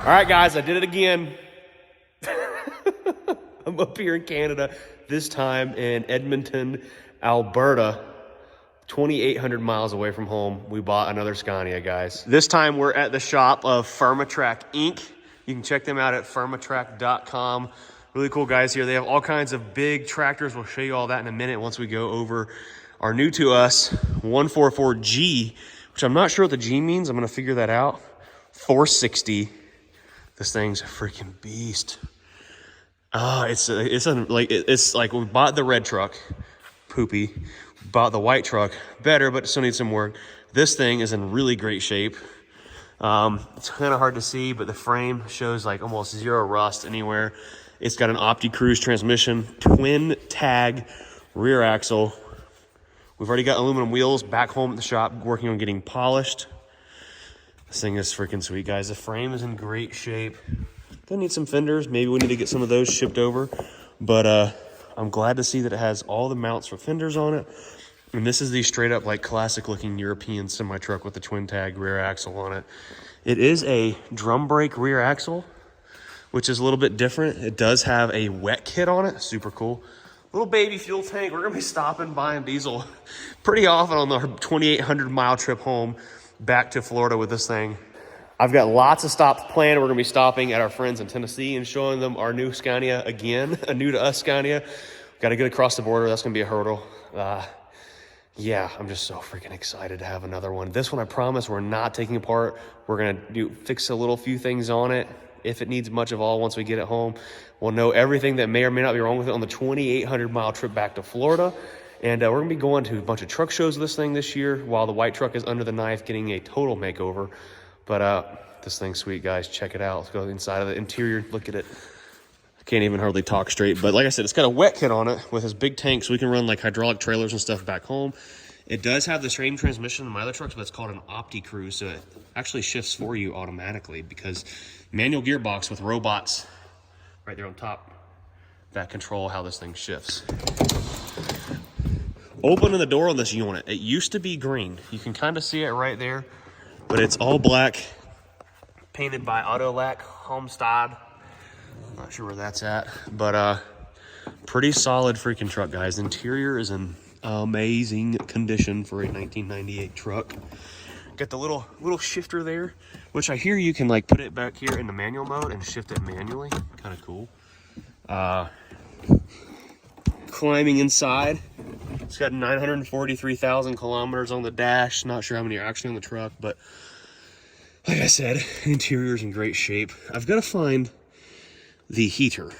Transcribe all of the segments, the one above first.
All right, guys, I did it again. I'm up here in Canada, this time in Edmonton, Alberta, 2,800 miles away from home. We bought another Scania, guys. This time we're at the shop of Firmatrac Inc. You can check them out at firmatrac.com. Really cool guys here. They have all kinds of big tractors. We'll show you all that in a minute once we go over our new to us 144G, which I'm not sure what the G means. I'm gonna figure that out. 460. This thing's a freaking beast. It's like we bought the red truck, poopy. Bought the white truck, better, but still needs some work. This thing is in really great shape. It's kind of hard to see, but the frame shows like almost zero rust anywhere. It's got an OptiCruise transmission, twin tag rear axle. We've already got aluminum wheels back home at the shop, working on getting polished. This thing is freaking sweet, guys. The frame is in great shape. Does need some fenders. Maybe we need to get some of those shipped over. But I'm glad to see that it has all the mounts for fenders on it. And this is the straight up like classic looking European semi truck with the twin tag rear axle on it. It is a drum brake rear axle, which is a little bit different. It does have a wet kit on it. Super cool. Little baby fuel tank. We're gonna be stopping buying diesel pretty often on our 2,800 mile trip home back to Florida with this thing. I've got lots of stops planned. We're gonna be stopping at our friends in Tennessee and showing them our new Scania again, a new to us Scania. Got to get across the border. That's gonna be a hurdle. Yeah, I'm just so freaking excited to have another one. This one, I promise, we're not taking apart. We're gonna fix a little few things on it. If it needs much of all once we get it home, we'll know everything that may or may not be wrong with it on the 2,800 mile trip back to Florida. And we're gonna be going to a bunch of truck shows with this thing this year while the white truck is under the knife getting a total makeover. But this thing's sweet, guys. Check it out. Let's go inside of the interior, look at it. Can't even hardly talk straight, but like I said, it's got a wet kit on it with this big tank, so we can run like hydraulic trailers and stuff back home. It does have the same transmission in my other trucks, but it's called an OptiCruise, so it actually shifts for you automatically because manual gearbox with robots right there on top that control how this thing shifts. Opening the door on this unit, it used to be green. You can kind of see it right there, but it's all black, painted by Autolac Homestead. Not sure where that's at, but pretty solid freaking truck, guys. Interior is in amazing condition for a 1998 truck. Got the little shifter there, which I hear you can like put it back here in the manual mode and shift it manually. Kind of cool. Climbing inside, it's got 943,000 kilometers on the dash. Not sure how many are actually on the truck, but like I said, interior is in great shape. I've got to find the heater,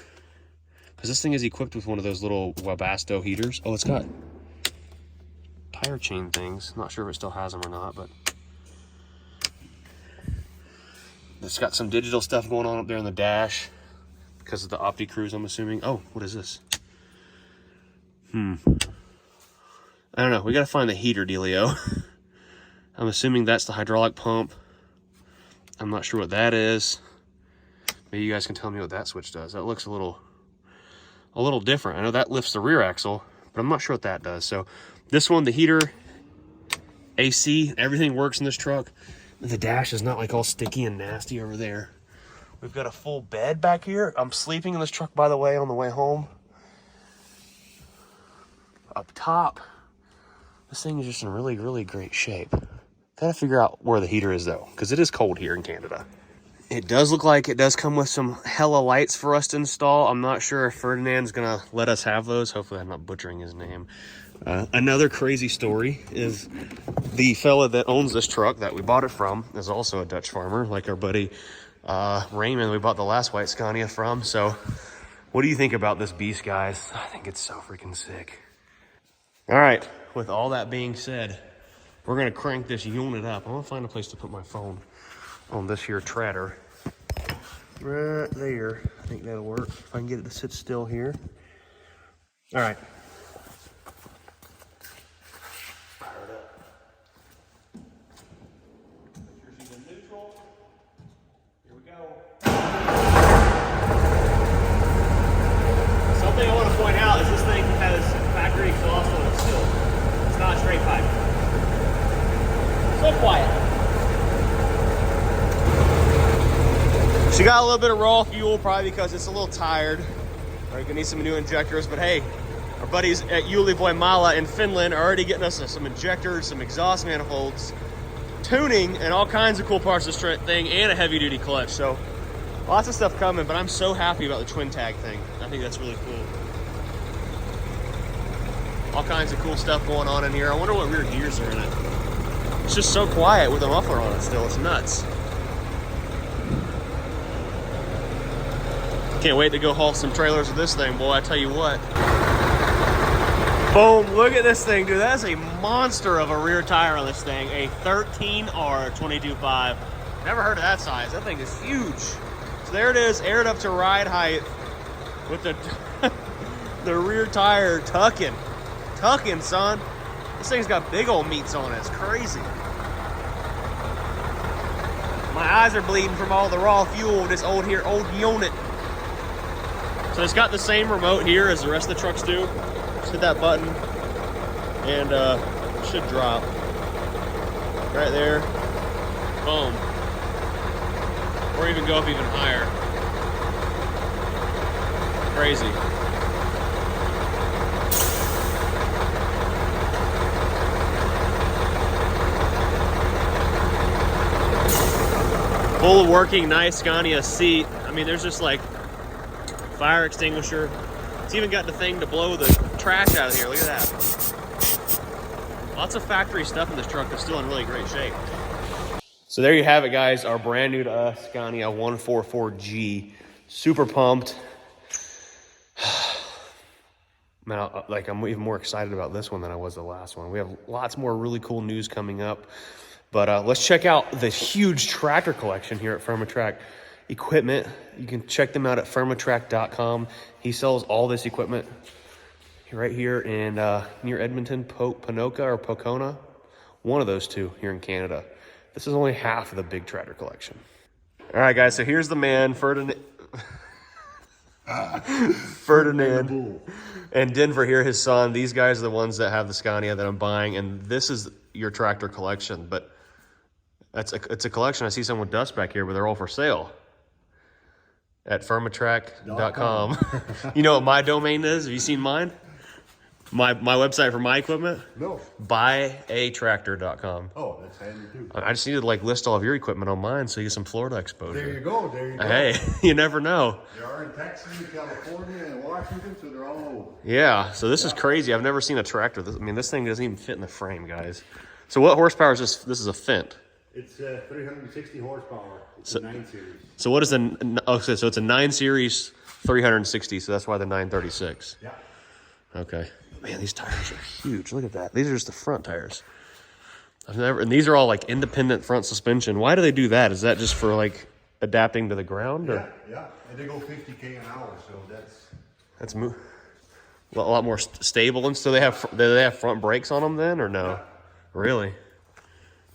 because this thing is equipped with one of those little Webasto heaters. Oh, it's got tire chain things. Not sure if it still has them or not, but it's got some digital stuff going on up there in the dash because of the OptiCruise, I'm assuming. Oh, what is this? I don't know. We got to find the heater dealio. I'm assuming that's the hydraulic pump. I'm not sure what that is. Maybe you guys can tell me what that switch does. That looks a little different. I know that lifts the rear axle, but I'm not sure what that does. So this one, the heater, AC, everything works in this truck. The dash is not like all sticky and nasty over there. We've got a full bed back here. I'm sleeping in this truck, by the way, on the way home. Up top, this thing is just in really, really great shape. Gotta figure out where the heater is though, because it is cold here in Canada. It does look like it does come with some hella lights for us to install. I'm not sure if Ferdinand's gonna let us have those. Hopefully I'm not butchering his name. Another crazy story is the fella that owns this truck that we bought it from is also a Dutch farmer, like our buddy Raymond we bought the last white Scania from. So what do you think about this beast, guys? I think it's so freaking sick. All right, with all that being said, we're gonna crank this unit up. I wanna find a place to put my phone on this here treader. Right there. I think that'll work. If I can get it to sit still here. All right. Here we go. Something I want to point out is this thing has factory exhaust on it still. It's not a straight pipe. So quiet. She got a little bit of raw fuel, probably because it's a little tired. We're gonna need some new injectors, but hey, our buddies at Voimala in Finland are already getting us some injectors, some exhaust manifolds, tuning, and all kinds of cool parts of this thing, and a heavy-duty clutch. So lots of stuff coming, but I'm so happy about the twin tag thing. I think that's really cool. All kinds of cool stuff going on in here. I wonder what rear gears are in it. It's just so quiet with a muffler on it still. It's nuts. Can't wait to go haul some trailers with this thing, boy. I tell you what. Boom, look at this thing, dude. That's a monster of a rear tire on this thing. A 13R 22.5. Never heard of that size. That thing is huge. So there it is, aired up to ride height with the, the rear tire tucking. Tucking, son. This thing's got big old meats on it. It's crazy. My eyes are bleeding from all the raw fuel with this old unit. So it's got the same remote here as the rest of the trucks do. Just hit that button and it should drop. Right there. Boom. Or even go up even higher. Crazy. Full working, nice Scania seat. I mean, there's just like fire extinguisher. It's even got the thing to blow the trash out of here. Look at that. Lots of factory stuff in this truck that's still in really great shape. So there you have it, guys. Our brand new to us Scania 144G. Super pumped. Man, I'm even more excited about this one than I was the last one. We have lots more really cool news coming up. But let's check out the huge tractor collection here at Firmatrac Equipment. You can check them out at firmatrac.com. He sells all this equipment right here in near Edmonton, Ponoka or Pocona. One of those two here in Canada. This is only half of the big tractor collection. All right, guys, so here's the man, Ferdinand and Denver here, his son. These guys are the ones that have the Scania that I'm buying, and this is your tractor collection. But it's a collection. I see some with dust back here, but they're all for sale at firmatrac.com. You know what my domain is? Have you seen mine? My website for my equipment? No. Buyatractor.com. Oh, that's handy too. I just need to list all of your equipment on mine so you get some Florida exposure. There you go, there you go. Hey, you never know. They are in Texas, California, and Washington, so they're all over. Yeah, so this is crazy. I've never seen a tractor. I mean, this thing doesn't even fit in the frame, guys. So what horsepower is this? This is a Fendt. It's 360 horsepower. It's a 9 series. So what is okay, so it's a 9 series 360, so that's why the 936. Yeah. Okay. Man, these tires are huge. Look at that. These are just the front tires. And these are all like independent front suspension. Why do they do that? Is that just for like adapting to the ground? Or? Yeah. And they go 50K an hour, so that's a lot more stable. And so they have front brakes on them then, or no? Yeah. Really?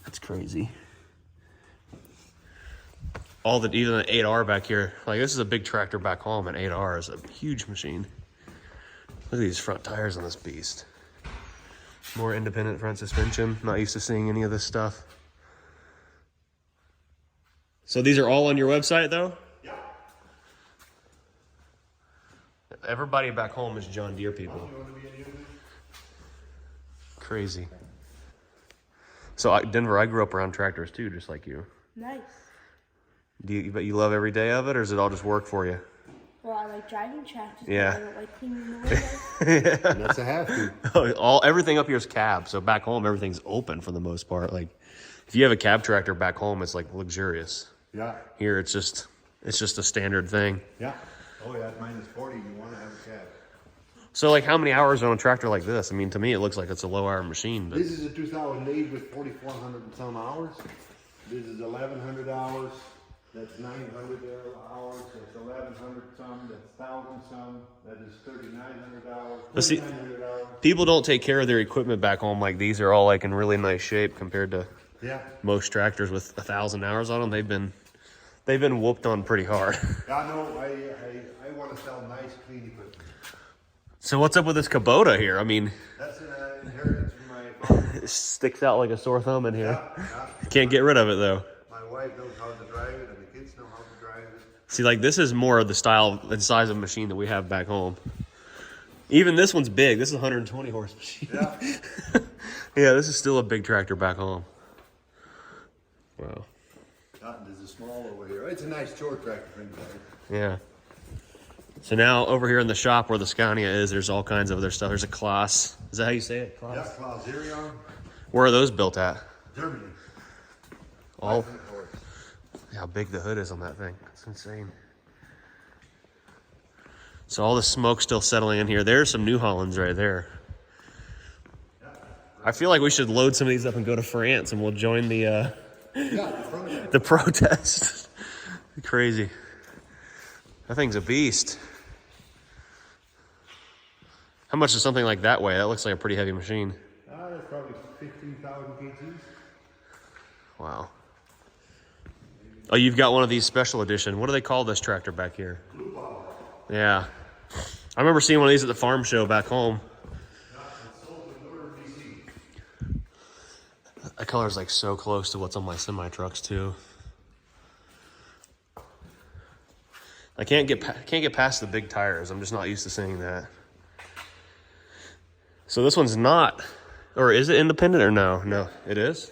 That's crazy. Even an 8R back here. Like, this is a big tractor back home. An 8R is a huge machine. Look at these front tires on this beast. More independent front suspension. Not used to seeing any of this stuff. So these are all on your website, though? Yeah. Everybody back home is John Deere people. Crazy. So Denver, I grew up around tractors too, just like you. Nice. But you love every day of it, or does it all just work for you? Well, I like driving tractors. Yeah. I don't like cleaning the windows. Yeah. That's a have to. Everything up here is cab, so back home everything's open for the most part. Like, if you have a cab tractor back home, it's like luxurious. Yeah. Here, it's just a standard thing. Yeah. Oh yeah, mine is 40. You want to have a cab. So, like, how many hours on a tractor like this? I mean, to me, it looks like it's a low-hour machine. But This is a 2008 with 4,400 and some hours. This is 1,100 hours. That's 900 hours. That's 1,100 some. That's 1,000 some. That is 3,900 hours. Let's see. 3,900 hours. People don't take care of their equipment back home. Like, these are all like in really nice shape compared to most tractors with 1,000 hours on them. They've been whooped on pretty hard. I know. I want to sell nice, clean equipment. So what's up with this Kubota here? I mean, That's an inheritance from my father. it sticks out like a sore thumb in here. Yeah. Can't get rid of it though. My wife knows how to drive it, and the kids know how to drive it. See, like this is more of the style and size of machine that we have back home. Even this one's big. This is a 120 horse machine. Yeah. Yeah, this is still a big tractor back home. Wow. There's a small over here. It's a nice short tractor for anybody. Yeah. So now over here in the shop where the Scania is, there's all kinds of other stuff. There's a Claas. Is that how you say it? Claas? Yeah, Claas Zerion. Where are those built at? Germany. All. How big the hood is on that thing. It's insane. So all the smoke's still settling in here. There's some New Hollands right there. I feel like we should load some of these up and go to France and we'll join the protest. Crazy. That thing's a beast. How much does something like that weigh? That looks like a pretty heavy machine. That's probably 15,000 kgs. Wow. Oh, you've got one of these special edition. What do they call this tractor back here? Blue power. Yeah. I remember seeing one of these at the farm show back home. It's sold in Northern BC. That color's like so close to what's on my semi-trucks too. I can't get past the big tires. I'm just not used to seeing that. So this one's not, or is it independent or no? No, it is?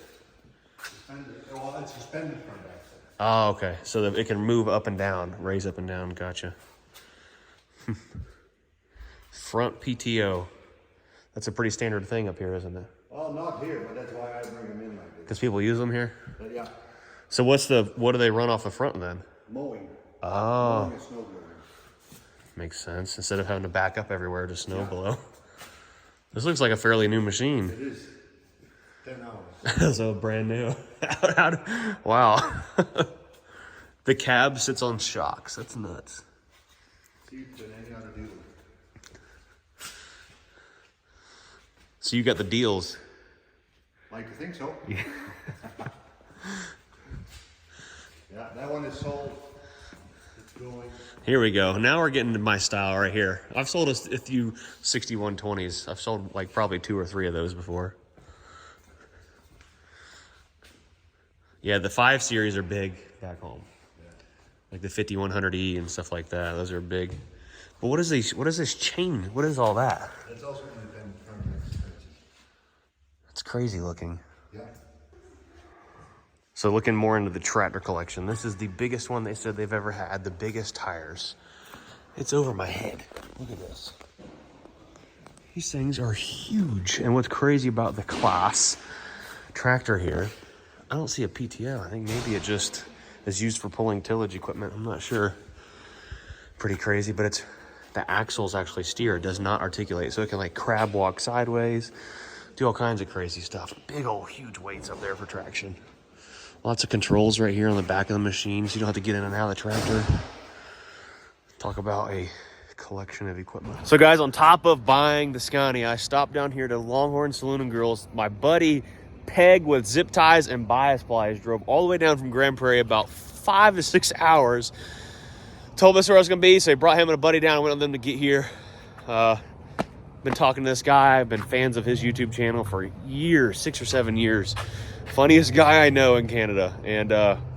Well, it's suspended from back. Oh, okay. So that it can move up and down, raise up and down. Gotcha. Front PTO. That's a pretty standard thing up here, isn't it? Well, not here, but that's why I bring them in like this. Because people use them here? But yeah, So what do they run off the front then? mowing. Oh, Mowing and snow blowing. makes sense. Instead of having to back up everywhere to snow below. This looks like a fairly new machine. It is 10 hours. So brand new. Wow. The cab sits on shocks. That's nuts. Cheaper than any other dealer. So you got the deals. Like to think so. Yeah, that one is sold. It's going. Here we go. Now we're getting to my style right here. I've sold a few 6120s. I've sold like probably 2 or 3 of those before. Yeah, the 5 series are big back home. Yeah. Like the 5100E and stuff like that. Those are big. But what is this chain? What is all that? That's also independent from suspension. It's crazy looking. Yeah. So looking more into the tractor collection, this is the biggest one they said they've ever had, the biggest tires. It's over my head. Look at this. These things are huge. And what's crazy about the Claas tractor here, I don't see a PTO. I think maybe it just is used for pulling tillage equipment. I'm not sure. Pretty crazy, but it's the axles actually steer. It does not articulate. So it can like crab walk sideways, do all kinds of crazy stuff. Big old huge weights up there for traction. Lots of controls right here on the back of the machine, so you don't have to get in and out of the tractor. Talk about a collection of equipment. So guys, on top of buying the Scania, I stopped down here to Longhorn Saloon and Grills. My buddy Peg with zip ties and bias pliers drove all the way down from Grand Prairie, about 5 to 6 hours. Told us where I was gonna be, so I brought him and a buddy down. I went on them to get here. Been talking to this guy. I've been fans of his YouTube channel for years, 6 or 7 years. Funniest guy I know in Canada, and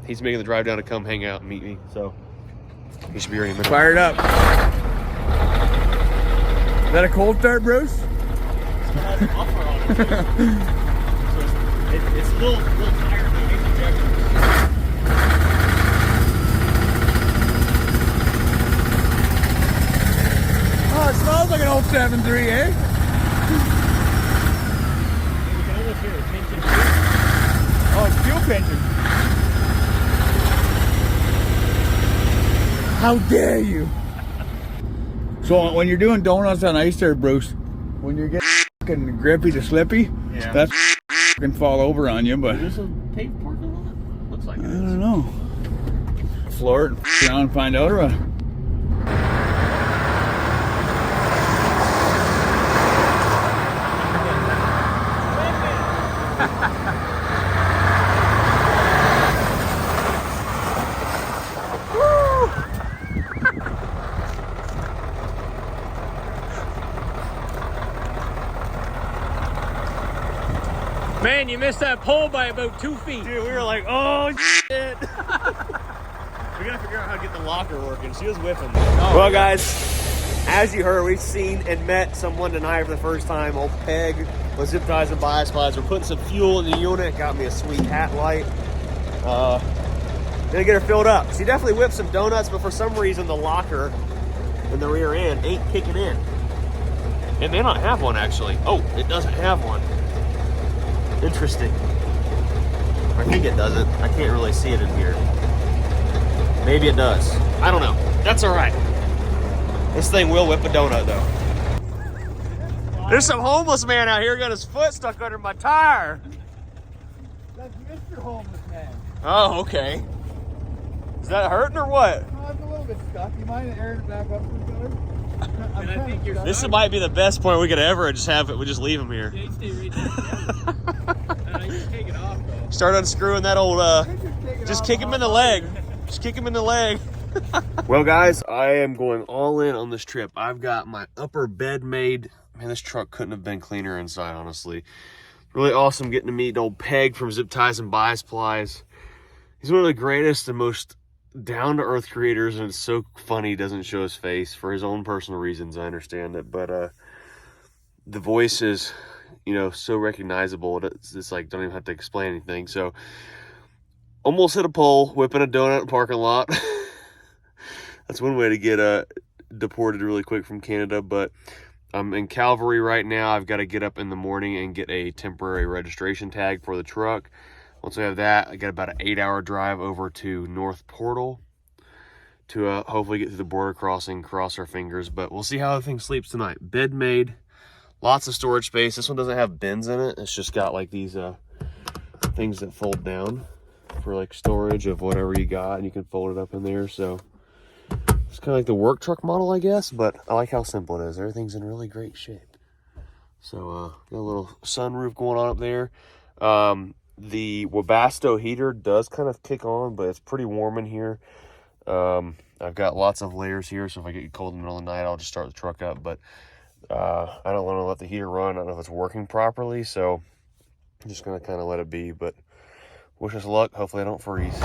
he's making the drive down to come hang out and meet me, so he should be here in a minute. Fired up. Is that a cold start, Bruce? It's a little tired, but it makes injections. Oh, it smells like an old 7.3, eh? You can almost hear it pinching. Oh, it's fuel pinching. How dare you? So when you're doing donuts on ice there, Bruce, when you get fucking grippy to slippy, Yeah. that's can fall over on you, but Is this a paved parking lot? Looks like I it is. don't know. Floor it around and find out, or Man, you missed that pole by about 2 feet. Dude, we were like, oh shit. We We gotta figure out how to get the locker working. She was whipping. Well, guys, as you heard, we've seen and met someone tonight for the first time. Old Peg with zip ties and bias plies. We're putting some fuel in the unit. Got me a sweet hat light. Gonna get her filled up. She definitely whipped some donuts, but for some reason the locker in the rear end ain't kicking in. It may not have one, actually. Oh, it doesn't have one. Interesting. I think it doesn't. I can't really see it in here. Maybe it does. I don't know. That's all right. This thing will whip a donut, though. There's some homeless man out here got his foot stuck under my tire. That's Mr. Homeless Man. Oh, okay. Is that hurting or what? No, I'm a little bit stuck. You mind airing it back up to each other? I think you're This might be the best point we could ever just have it. We just leave him here. Yeah, you stay right there. You can take it off, though. Start unscrewing that old, just kick him in the leg. Just kick him in the leg. Well, guys, I am going all in on this trip. I've got my upper bed made. Man, this truck couldn't have been cleaner inside, honestly. Really awesome getting to meet old Peg from Zip Ties and Bias Plies. He's one of the greatest and most down-to-earth creators, and it's so funny he doesn't show his face for his own personal reasons. I understand it, but the voice is, you know, so recognizable. It's like, don't even have to explain anything. So almost hit a pole whipping a donut in a parking lot. That's one way to get deported really quick from Canada. But I'm in Calvary right now. I've got to get up in the morning and get a temporary registration tag for the truck. Once we have that, I got about an 8-hour drive over to North Portal to hopefully get through the border crossing, cross our fingers. But we'll see how the thing sleeps tonight. Bed made, lots of storage space. This one doesn't have bins in it. It's just got like these things that fold down for like storage of whatever you got, and you can fold it up in there. So it's kind of like the work truck model, I guess, but I like how simple it is. Everything's in really great shape. So got a little sunroof going on up there. The Webasto heater does kind of kick on, but it's pretty warm in here. I've got lots of layers here, so if I get cold in the middle of the night, I'll just start the truck up. But I don't want to let the heater run. I don't know if it's working properly, so I'm just going to kind of let it be. But wish us luck. Hopefully I don't freeze.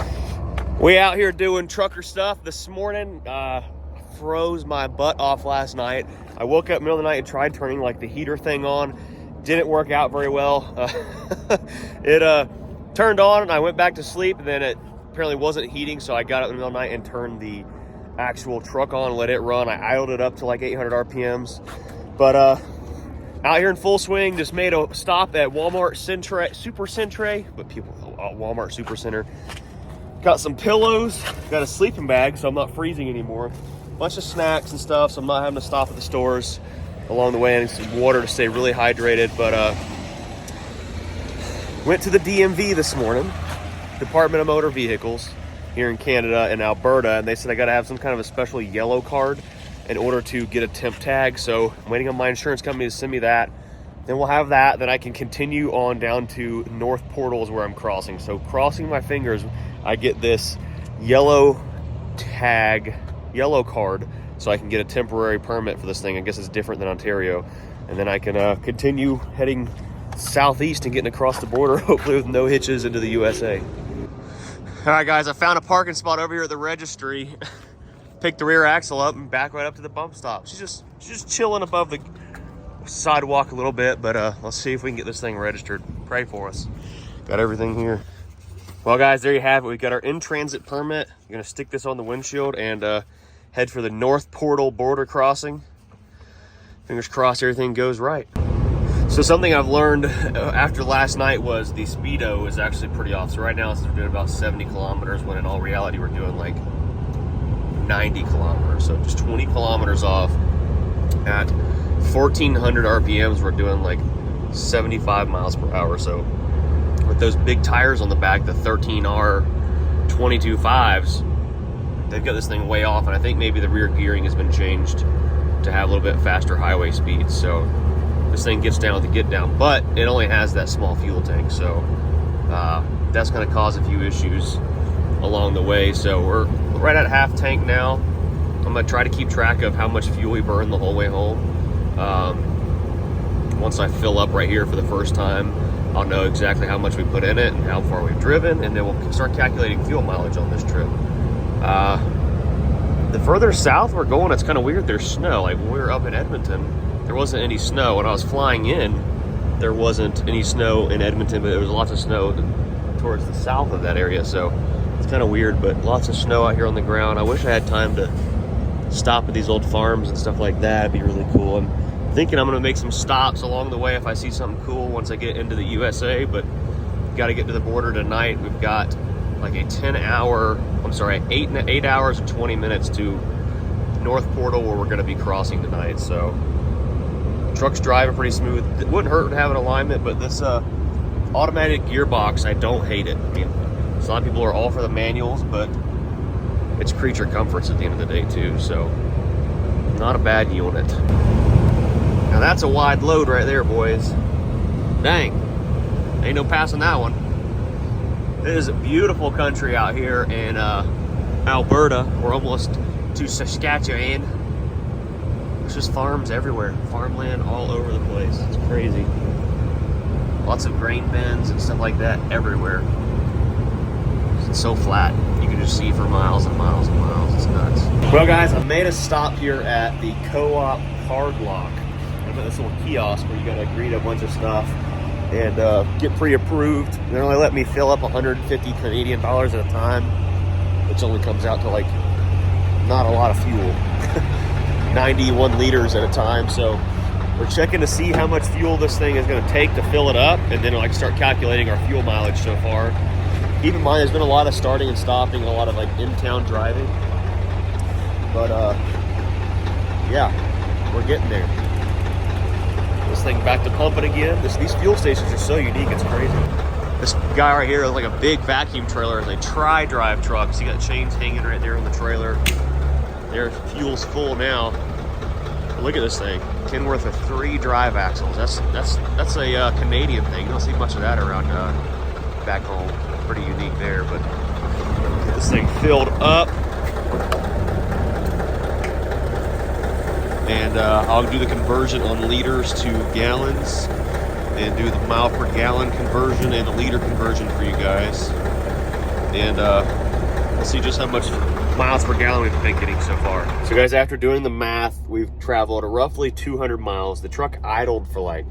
We out here doing trucker stuff this morning. Froze my butt off last night. I woke up in the middle of the night and tried turning like the heater thing on. Didn't work out very well. It turned on and I went back to sleep, and then it apparently wasn't heating, so I got up in the middle of the night and turned the actual truck on, let it run. I idled it up to like 800 RPMs. But out here in full swing, just made a stop at Walmart Super Centre, but people Walmart Super Center. Got some pillows, got a sleeping bag so I'm not freezing anymore. Bunch of snacks and stuff, so I'm not having to stop at the stores along the way. I need some water to stay really hydrated. But went to the DMV this morning, Department of Motor Vehicles here in Canada in Alberta, and they said I got to have some kind of a special yellow card in order to get a temp tag. So I'm waiting on my insurance company to send me that. Then we'll have that. Then I can continue on down to North Portal is where I'm crossing. So crossing my fingers, I get this yellow tag, yellow card, so I can get a temporary permit for this thing. I guess it's different than Ontario. And then I can continue heading southeast and getting across the border, hopefully with no hitches into the USA. All right, guys, I found a parking spot over here at the registry. Picked the rear axle up and back right up to the bump stop. She's just chilling above the sidewalk a little bit, but let's see if we can get this thing registered. Pray for us. Got everything here. Well, guys, there you have it. We got our in-transit permit. I'm gonna stick this on the windshield and head for the North Portal border crossing. Fingers crossed everything goes right. So something I've learned after last night was the speedo is actually pretty off. So right now we're doing about 70 kilometers when in all reality we're doing like 90 kilometers. So just 20 kilometers off. At 1400 RPMs, we're doing like 75 miles per hour. So with those big tires on the back, the 13R 22.5s, they've got this thing way off, and I think maybe the rear gearing has been changed to have a little bit faster highway speeds. So this thing gets down with the get down, but it only has that small fuel tank, so that's going to cause a few issues along the way. So we're right at half tank now. I'm going to try to keep track of how much fuel we burn the whole way home. Once I fill up right here for the first time, I'll know exactly how much we put in it and how far we've driven, and then we'll start calculating fuel mileage on this trip. The further south we're going, it's kind of weird. There's snow. Like when we were up in Edmonton, there wasn't any snow. When I was flying in, there wasn't any snow in Edmonton, but there was lots of snow towards the south of that area. So it's kind of weird, but lots of snow out here on the ground. I wish I had time to stop at these old farms and stuff like that. It'd be really cool. I'm thinking I'm gonna make some stops along the way if I see something cool once I get into the USA, but got to get to the border tonight. We've got like a 8 hours and 20 minutes to North Portal where we're going to be crossing tonight. So truck's driving pretty smooth. It wouldn't hurt to have an alignment, but this automatic gearbox, I don't hate it. I mean, a lot of people are all for the manuals, but it's creature comforts at the end of the day too, so not a bad unit. Now that's a wide load right there, boys. Dang, ain't no passing that one. It is a beautiful country out here in Alberta. We're almost to Saskatchewan. There's just farms everywhere, farmland all over the place. It's crazy. Lots of grain bins and stuff like that everywhere. It's so flat. You can just see for miles and miles and miles. It's nuts. Well, guys, I made a stop here at the Co-op Card Lock. I'm at this little kiosk where you got to agree to a bunch of stuff and get pre-approved. They only let me fill up 150 Canadian dollars at a time, which only comes out to like not a lot of fuel. 91 liters at a time. So we're checking to see how much fuel this thing is going to take to fill it up, and then like start calculating our fuel mileage so far. Keep in mind, there's been a lot of starting and stopping, a lot of like in-town driving, but yeah, we're getting there. This thing back to pumping again. These fuel stations are so unique, it's crazy. This guy right here is like a big vacuum trailer, and they tri-drive trucks. You got chains hanging right there on the trailer. Their fuel's full now. But look at this thing, Kenworth with 3 drive axles. That's a Canadian thing. You don't see much of that around back home. Pretty unique there, but get this thing filled up. And I'll do the conversion on liters to gallons and do the mile per gallon conversion and a liter conversion for you guys. And we'll see just how much miles per gallon we've been getting so far. So guys, after doing the math, we've traveled roughly 200 miles. The truck idled for like,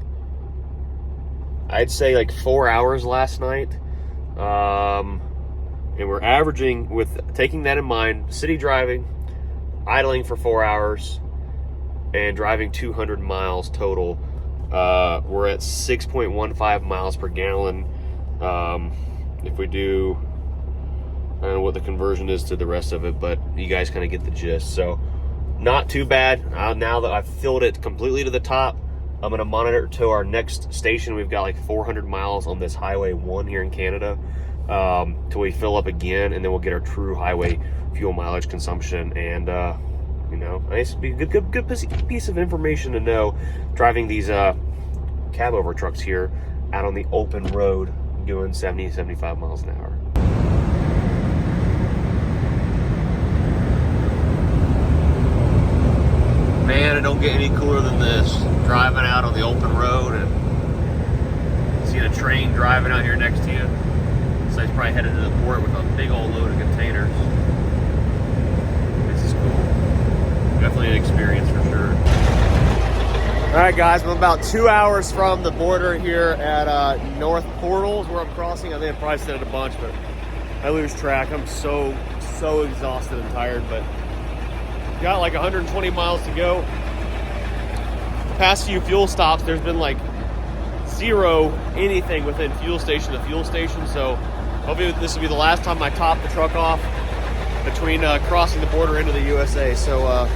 I'd say like 4 hours last night. And we're averaging, with taking that in mind, city driving, idling for 4 hours, and driving 200 miles total. We're at 6.15 miles per gallon. If we do, I don't know what the conversion is to the rest of it, but you guys kind of get the gist. So not too bad. Now that I've filled it completely to the top, I'm going to monitor to our next station. We've got like 400 miles on this Highway 1 here in Canada, till we fill up again, and then we'll get our true highway fuel mileage consumption. And you know, nice, be a good piece of information to know driving these cab over trucks here out on the open road doing 70, 75 miles an hour. Man, it don't get any cooler than this. Driving out on the open road and seeing a train driving out here next to you. So he's probably headed to the port with a big old load of containers. This is cool. Definitely an experience for sure. All right, guys, I'm about 2 hours from the border here at North Portal, where I'm crossing. I think I probably said it a bunch, but I lose track. I'm so exhausted and tired, but got like 120 miles to go. The past few fuel stops, there's been like zero anything within fuel station to fuel station, so hopefully this will be the last time I top the truck off between crossing the border into the USA. So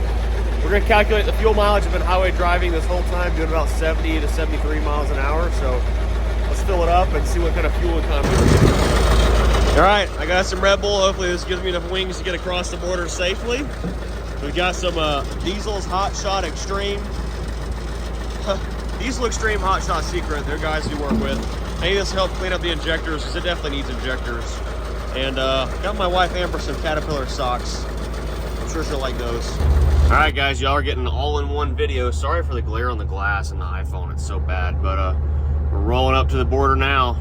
we're going to calculate the fuel mileage. I've been highway driving this whole time, doing about 70 to 73 miles an hour, so let's fill it up and see what kind of fuel economy we're getting. All right, I got some Red Bull. Hopefully this gives me enough wings to get across the border safely. We've got some Diesel's Hot Shot Extreme. Diesel Extreme Hot Shot Secret. They're guys we work with. I need this to help clean up the injectors because it definitely needs injectors. And got my wife Amber some Caterpillar socks. I'm sure she'll like those. All right, guys, y'all are getting an all-in-one video. Sorry for the glare on the glass and the iPhone. It's so bad, but we're rolling up to the border now.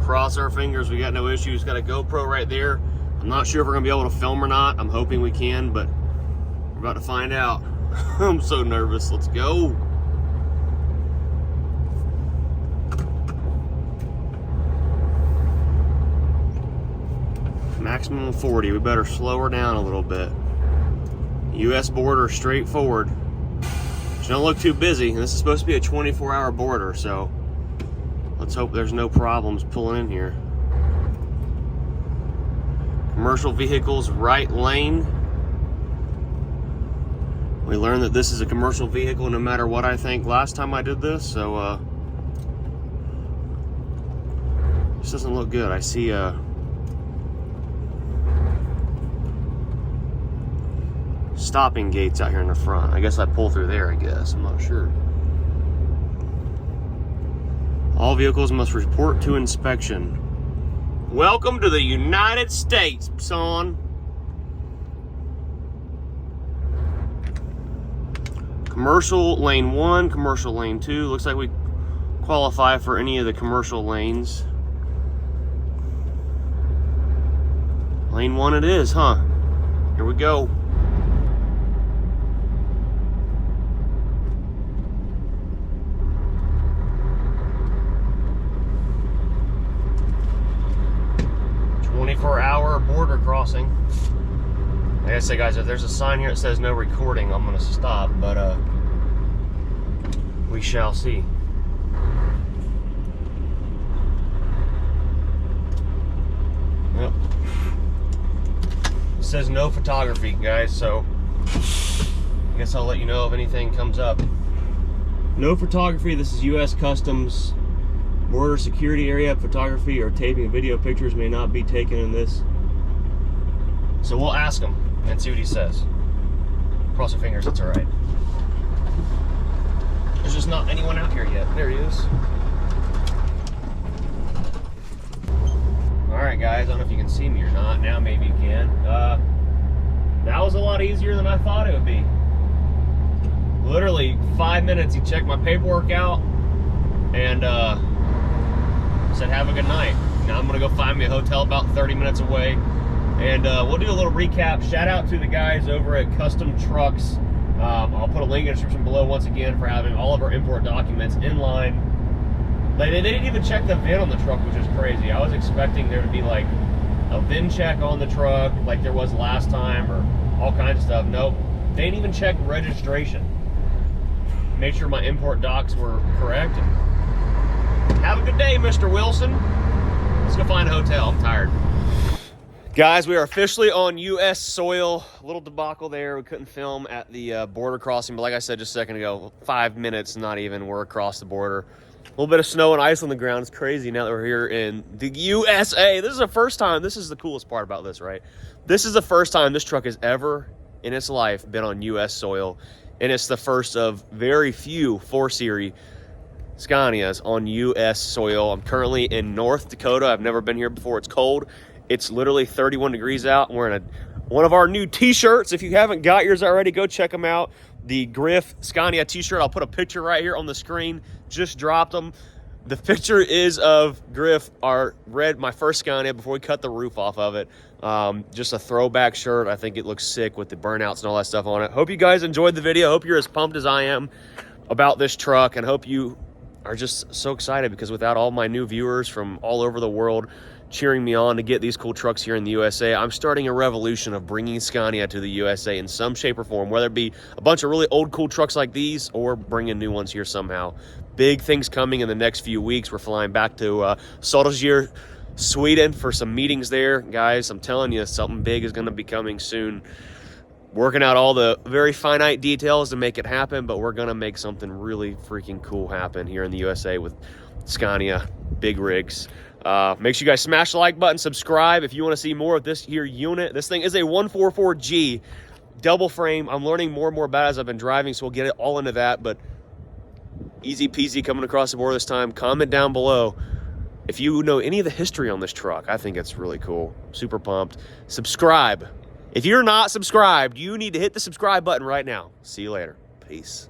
Cross our fingers. We got no issues. Got a GoPro right there. I'm not sure if we're gonna be able to film or not. I'm hoping we can, but we're about to find out. I'm so nervous. Let's go. Maximum 40. We better slow her down a little bit. U.S. border straightforward. She don't look too busy. And this is supposed to be a 24-hour border, so let's hope there's no problems pulling in here. Commercial vehicles, right lane. We learned that this is a commercial vehicle no matter what I think last time I did this, so this doesn't look good. I see stopping gates out here in the front. I guess I pull through there, I guess. I'm not sure. All vehicles must report to inspection. Welcome to the United States, son. Commercial lane 1, commercial lane 2. Looks like we qualify for any of the commercial lanes. Lane 1 it is, huh? Here we go. Hour border crossing. Like I say, guys, if there's a sign here that says no recording, I'm gonna stop, but we shall see. Yep. It says no photography, guys, so I guess I'll let you know if anything comes up. No photography. This is U.S. Customs. Border security area. Photography or taping of video pictures may not be taken in this. So we'll ask him and see what he says. Cross our fingers, it's all right. There's just not anyone out here yet. There he is. All right, guys. I don't know if you can see me or not. Now maybe you can. That was a lot easier than I thought it would be. Literally 5 minutes. He checked my paperwork out and said have a good night. Now I'm gonna go find me a hotel about 30 minutes away, and we'll do a little recap. Shout out to the guys over at Custom Trucks. I'll put a link in the description below once again for having all of our import documents in line. Like, they didn't even check the VIN on the truck, which is crazy. I was expecting there to be like a VIN check on the truck like there was last time or all kinds of stuff. Nope, they didn't even check registration. Made sure my import docs were correct. And have a good day, Mr. Wilson. Let's go find a hotel. I'm tired. Guys, we are officially on U.S. soil. A little debacle there. We couldn't film at the border crossing, but like I said just a second ago, 5 minutes, not even, we're across the border. A little bit of snow and ice on the ground. It's crazy now that we're here in the USA. This is the first time. This is the coolest part about this, right? This is the first time this truck has ever in its life been on U.S. soil, and it's the first of very few 4 Series Scanias on U.S. soil. I'm currently in North Dakota. I've never been here before. It's cold. It's literally 31 degrees out. I'm wearing one of our new t-shirts. If you haven't got yours already, go check them out. The Griff Scania t-shirt. I'll put a picture right here on the screen. Just dropped them. The picture is of Griff, my first Scania before we cut the roof off of it. Just a throwback shirt. I think it looks sick with the burnouts and all that stuff on it. Hope you guys enjoyed the video. Hope you're as pumped as I am about this truck, and hope you are just so excited, because without all my new viewers from all over the world cheering me on to get these cool trucks here in the USA, I'm starting a revolution of bringing Scania to the USA in some shape or form, whether it be a bunch of really old cool trucks like these or bringing new ones here somehow. Big things coming in the next few weeks. We're flying back to Soldier, Sweden for some meetings there. Guys, I'm telling you, something big is going to be coming soon. Working out all the very finite details to make it happen, but we're going to make something really freaking cool happen here in the USA with Scania big rigs. Make sure you guys smash the like button, subscribe if you want to see more of this here unit. This thing is a 144G double frame. I'm learning more and more about it as I've been driving, so we'll get it all into that, but easy peasy coming across the border this time. Comment down below if you know any of the history on this truck. I think it's really cool. Super pumped. Subscribe. If you're not subscribed, you need to hit the subscribe button right now. See you later. Peace.